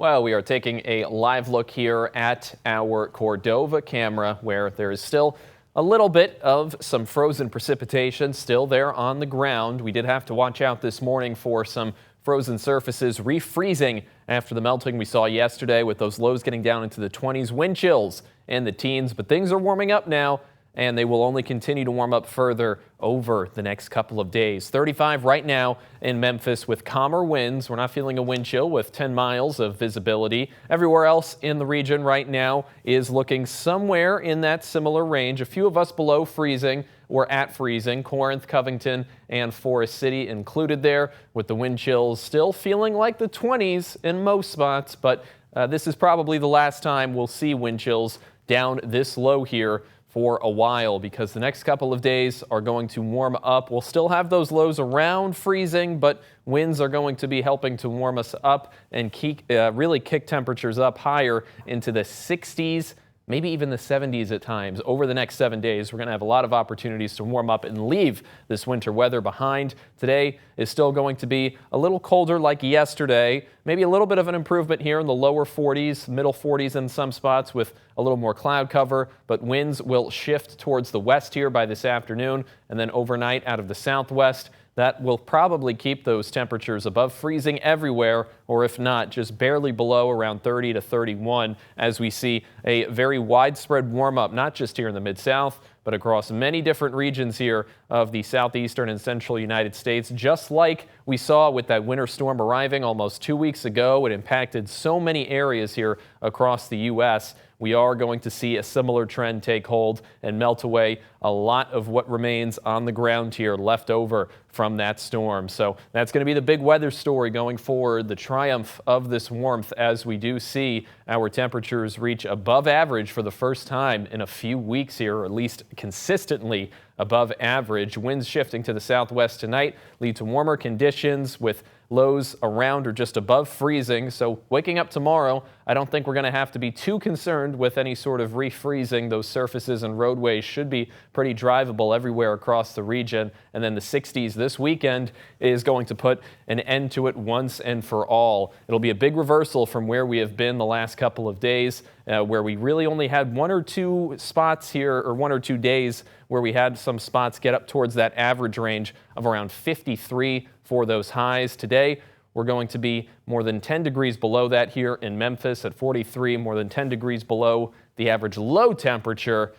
Well, we are taking a live look here at our Cordova camera where there is still a little bit of some frozen precipitation still there on the ground. We did have to watch out this morning for some frozen surfaces refreezing after the melting we saw yesterday, with those lows getting down into the 20s, wind chills in the teens. But things are warming up now, and they will only continue to warm up further over the next couple of days. 35 right now in Memphis with calmer winds. We're not feeling a wind chill with 10 miles of visibility. Everywhere else in the region right now is looking somewhere in that similar range. A few of us below freezing or at freezing. Corinth, Covington, and Forest City included there, with the wind chills still feeling like the 20s in most spots. But this is probably the last time we'll see wind chills down this low here for a while, because the next couple of days are going to warm up. We'll still have those lows around freezing, but winds are going to be helping to warm us up and really kick temperatures up higher into the 60s, maybe even the 70s at times. Over the next 7 days, we're going to have a lot of opportunities to warm up and leave this winter weather behind. Today is still going to be a little colder like yesterday. Maybe a little bit of an improvement here in the lower 40s, middle 40s in some spots with a little more cloud cover, but winds will shift towards the west here by this afternoon, and then overnight out of the southwest. That will probably keep those temperatures above freezing everywhere, or if not, just barely below around 30 to 31, as we see a very widespread warm-up, not just here in the Mid-South, but across many different regions here of the southeastern and central United States. Just like we saw with that winter storm arriving almost 2 weeks ago, it impacted so many areas here across the U.S. We are going to see a similar trend take hold and melt away a lot of what remains on the ground here left over from that storm. So that's going to be the big weather story going forward, the triumph of this warmth, as we do see our temperatures reach above average for the first time in a few weeks here, or at least consistently above average. Winds shifting to the southwest tonight lead to warmer conditions with lows around or just above freezing. So waking up tomorrow, I don't think we're going to have to be too concerned with any sort of refreezing. Those surfaces and roadways should be pretty drivable everywhere across the region. And then the 60s this weekend is going to put an end to it once and for all. It'll be a big reversal from where we have been the last couple of days, where we really only had 1 or 2 spots here, or 1 or 2 days where we had some spots get up towards that average range of around 53 for those highs. Today, we're going to be more than 10 degrees below that here in Memphis at 43, more than 10 degrees below the average low temperature.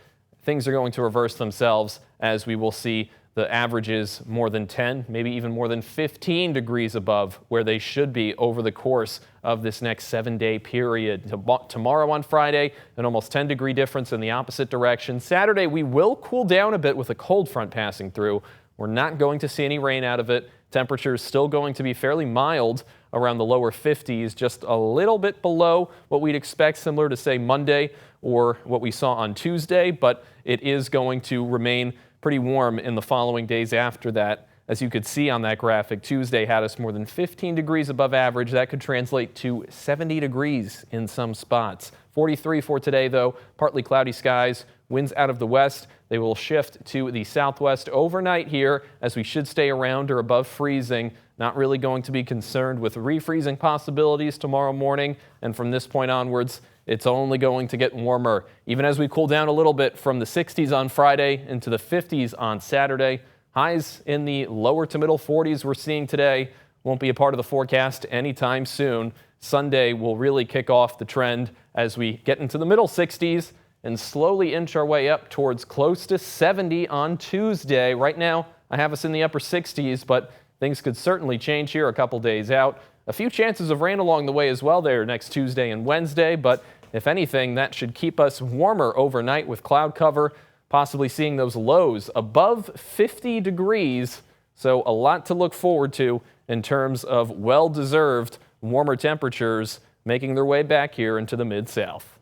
Things are going to reverse themselves as we will see the averages more than 10, maybe even more than 15 degrees above where they should be over the course of this next 7-day period. Tomorrow on Friday, an almost 10-degree difference in the opposite direction. Saturday, we will cool down a bit with a cold front passing through. We're not going to see any rain out of it. Temperatures still going to be fairly mild around the lower 50s, just a little bit below what we'd expect, similar to, say, Monday or what we saw on Tuesday, but it is going to remain pretty warm in the following days after that. As you could see on that graphic, Tuesday had us more than 15 degrees above average. That could translate to 70 degrees in some spots. 43 for today, though. Partly cloudy skies. Winds out of the west. They will shift to the southwest overnight here, as we should stay around or above freezing. Not really going to be concerned with refreezing possibilities tomorrow morning. And from this point onwards, it's only going to get warmer, even as we cool down a little bit from the 60s on Friday into the 50s on Saturday. Highs in the lower to middle 40s we're seeing today won't be a part of the forecast anytime soon. Sunday will really kick off the trend as we get into the middle 60s and slowly inch our way up towards close to 70 on Tuesday. Right now, I have us in the upper 60s, but things could certainly change here a couple days out. A few chances of rain along the way as well there next Tuesday and Wednesday, but if anything, that should keep us warmer overnight with cloud cover, possibly seeing those lows above 50 degrees. So a lot to look forward to in terms of well-deserved warmer temperatures making their way back here into the Mid-South.